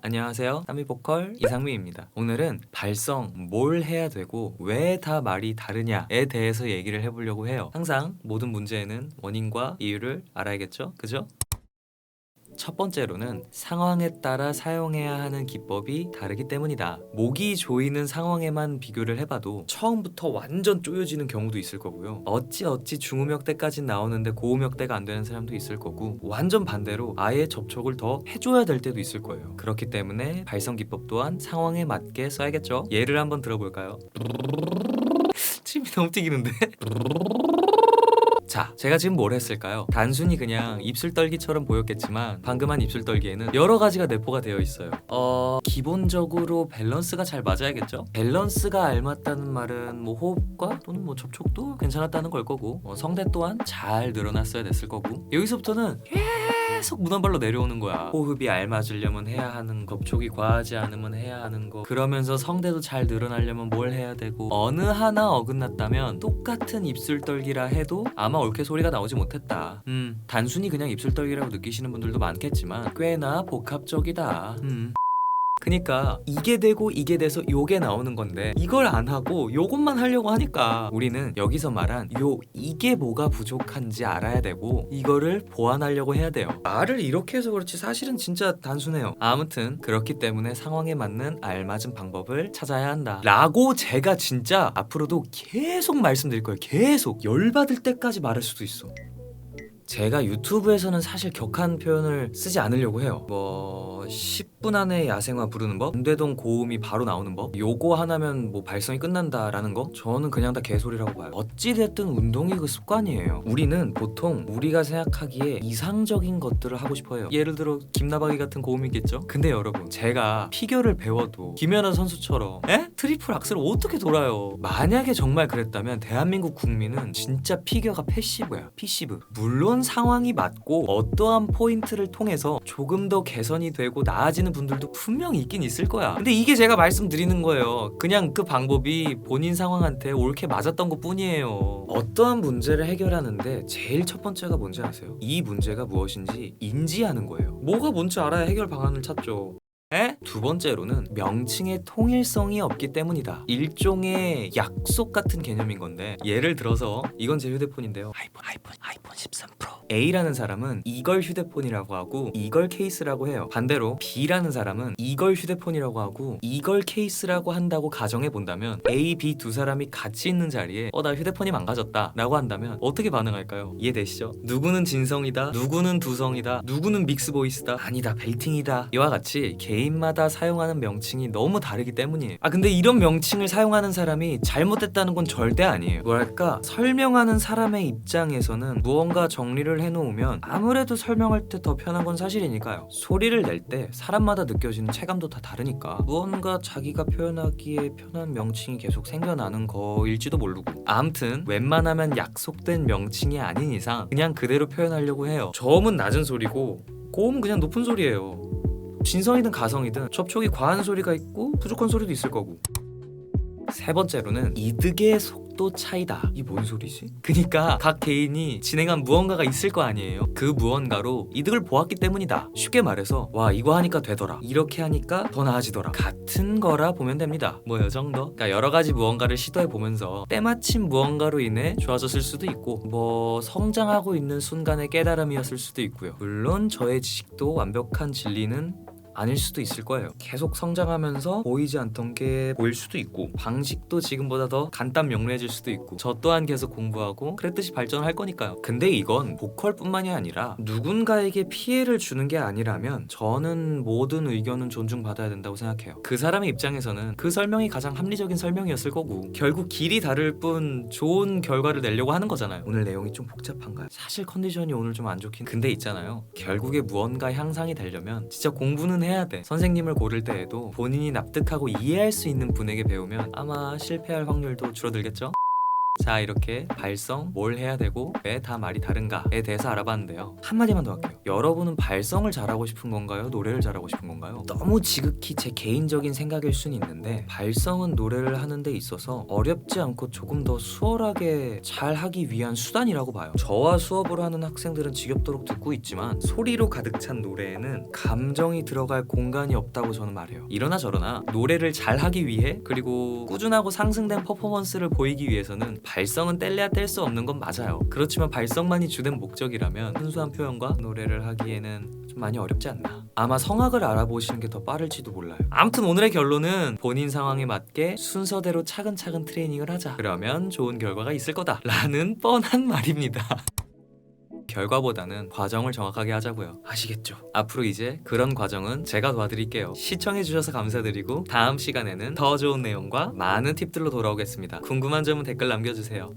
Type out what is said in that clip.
안녕하세요. 땀이 보컬 이상민입니다. 오늘은 발성, 뭘 해야 되고 왜 다 말이 다르냐에 대해서 얘기를 해보려고 해요. 항상 모든 문제에는 원인과 이유를 알아야겠죠? 그죠? 첫 번째로는 상황에 따라 사용해야 하는 기법이 다르기 때문이다. 목이 조이는 상황에만 비교를 해봐도 처음부터 완전 쪼여지는 경우도 있을 거고요. 어찌 중음역대까지 나오는데 고음역대가 안 되는 사람도 있을 거고, 완전 반대로 아예 접촉을 더 해줘야 될 때도 있을 거예요. 그렇기 때문에 발성 기법 또한 상황에 맞게 써야겠죠? 예를 한번 들어볼까요? 침이 너무 튀기는데? 자, 제가 지금 뭘 했을까요? 단순히 그냥 입술 떨기처럼 보였겠지만 방금 한 입술 떨기에는 여러 가지가 내포가 되어 있어요. 기본적으로 밸런스가 잘 맞아야겠죠? 밸런스가 알맞다는 말은 뭐 호흡과 또는 뭐 접촉도 괜찮았다는 걸 거고, 성대 또한 잘 늘어났어야 됐을 거고, 여기서부터는 계속 무단발로 내려오는 거야. 호흡이 알맞으려면 해야 하는 거, 접촉이 과하지 않으면 해야 하는 거, 그러면서 성대도 잘 늘어나려면 뭘 해야 되고, 어느 하나 어긋났다면 똑같은 입술 떨기라 해도 아마 옳게 소리가 나오지 못했다. 단순히 그냥 입술 떨기라고 느끼시는 분들도 많겠지만 꽤나 복합적이다. 그니까 이게 되고 이게 돼서 요게 나오는 건데, 이걸 안 하고 요것만 하려고 하니까 우리는 여기서 말한 이게 뭐가 부족한지 알아야 되고 이거를 보완하려고 해야 돼요. 말을 이렇게 해서 그렇지 사실은 진짜 단순해요. 아무튼 그렇기 때문에 상황에 맞는 알맞은 방법을 찾아야 한다 라고 제가 진짜 앞으로도 계속 말씀드릴 거예요. 계속 열받을 때까지 말할 수도 있어. 제가 유튜브에서는 사실 격한 표현을 쓰지 않으려고 해요. 10분 안에 야생화 부르는 법, 운대동 고음이 바로 나오는 법, 요거 하나면 뭐 발성이 끝난다라는 거, 저는 그냥 다 개소리라고 봐요. 어찌됐든 운동이 그 습관이에요. 우리는 보통 우리가 생각하기에 이상적인 것들을 하고 싶어 해요. 예를 들어 김나박이 같은 고음이겠죠? 근데 여러분, 제가 피겨를 배워도 김연아 선수처럼 트리플 악셀을 어떻게 돌아요? 만약에 정말 그랬다면 대한민국 국민은 진짜 피겨가 패시브야. 피시브. 물론 상황이 맞고 어떠한 포인트를 통해서 조금 더 개선이 되고 나아지는 분들도 분명히 있긴 있을 거야. 근데 이게 제가 말씀드리는 거예요. 그냥 그 방법이 본인 상황한테 옳게 맞았던 것 뿐이에요. 어떠한 문제를 해결하는데 제일 첫 번째가 뭔지 아세요? 이 문제가 무엇인지 인지하는 거예요. 뭐가 뭔지 알아야 해결 방안을 찾죠. 두 번째로는 명칭의 통일성이 없기 때문이다. 일종의 약속 같은 개념인 건데, 예를 들어서 이건 제 휴대폰인데요. 아이폰 13 프로. A라는 사람은 이걸 휴대폰이라고 하고 이걸 케이스라고 해요. 반대로 B라는 사람은 이걸 휴대폰이라고 하고 이걸 케이스라고 한다고 가정해 본다면, A, B 두 사람이 같이 있는 자리에 나 휴대폰이 망가졌다 라고 한다면 어떻게 반응할까요? 이해되시죠? 누구는 진성이다, 누구는 두성이다, 누구는 믹스보이스다, 아니다 벨팅이다, 이와 같이 개인마다 사용하는 명칭이 너무 다르기 때문이에요. 근데 이런 명칭을 사용하는 사람이 잘못됐다는 건 절대 아니에요. 뭐랄까, 설명하는 사람의 입장에서는 무언가 정리를 해놓으면 아무래도 설명할 때 더 편한 건 사실이니까요. 소리를 낼 때 사람마다 느껴지는 체감도 다 다르니까 무언가 자기가 표현하기에 편한 명칭이 계속 생겨나는 거일지도 모르고, 아무튼 웬만하면 약속된 명칭이 아닌 이상 그냥 그대로 표현하려고 해요. 저음은 낮은 소리고 고음은 그냥 높은 소리예요. 진성이든 가성이든 접촉이 과한 소리가 있고 부족한 소리도 있을 거고. 세 번째로는 이득의 속도 차이다. 이 뭔 소리지? 그니까 각 개인이 진행한 무언가가 있을 거 아니에요. 그 무언가로 이득을 보았기 때문이다. 쉽게 말해서 이거 하니까 되더라, 이렇게 하니까 더 나아지더라, 같은 거라 보면 됩니다. 요 정도? 그러니까 여러 가지 무언가를 시도해 보면서 때마침 무언가로 인해 좋아졌을 수도 있고, 성장하고 있는 순간의 깨달음이었을 수도 있고요. 물론 저의 지식도 완벽한 진리는 아닐 수도 있을 거예요. 계속 성장하면서 보이지 않던 게 보일 수도 있고, 방식도 지금보다 더 간단 명료해질 수도 있고, 저 또한 계속 공부하고 그랬듯이 발전할 거니까요. 근데 이건 보컬뿐만이 아니라 누군가에게 피해를 주는 게 아니라면 저는 모든 의견은 존중받아야 된다고 생각해요. 그 사람의 입장에서는 그 설명이 가장 합리적인 설명이었을 거고, 결국 길이 다를 뿐 좋은 결과를 내려고 하는 거잖아요. 오늘 내용이 좀 복잡한가요? 사실 컨디션이 오늘 좀 안 좋긴. 근데 있잖아요, 결국에 무언가 향상이 되려면 진짜 공부는 해야 돼. 선생님을 고를 때에도 본인이 납득하고 이해할 수 있는 분에게 배우면 아마 실패할 확률도 줄어들겠죠? 자, 이렇게 발성, 뭘 해야 되고 왜 다 말이 다른가에 대해서 알아봤는데요. 한마디만 더 할게요. 여러분은 발성을 잘하고 싶은 건가요? 노래를 잘하고 싶은 건가요? 너무 지극히 제 개인적인 생각일 수는 있는데 발성은 노래를 하는 데 있어서 어렵지 않고 조금 더 수월하게 잘 하기 위한 수단이라고 봐요. 저와 수업을 하는 학생들은 지겹도록 듣고 있지만 소리로 가득 찬 노래에는 감정이 들어갈 공간이 없다고 저는 말해요. 이러나 저러나 노래를 잘 하기 위해 그리고 꾸준하고 상승된 퍼포먼스를 보이기 위해서는 발성은 뗄래야 뗄 수 없는 건 맞아요. 그렇지만 발성만이 주된 목적이라면 순수한 표현과 노래를 하기에는 좀 많이 어렵지 않나. 아마 성악을 알아보시는 게 더 빠를지도 몰라요. 아무튼 오늘의 결론은 본인 상황에 맞게 순서대로 차근차근 트레이닝을 하자. 그러면 좋은 결과가 있을 거다 라는 뻔한 말입니다. 결과보다는 과정을 정확하게 하자고요. 아시겠죠? 앞으로 이제 그런 과정은 제가 도와드릴게요. 시청해주셔서 감사드리고 다음 시간에는 더 좋은 내용과 많은 팁들로 돌아오겠습니다. 궁금한 점은 댓글 남겨주세요.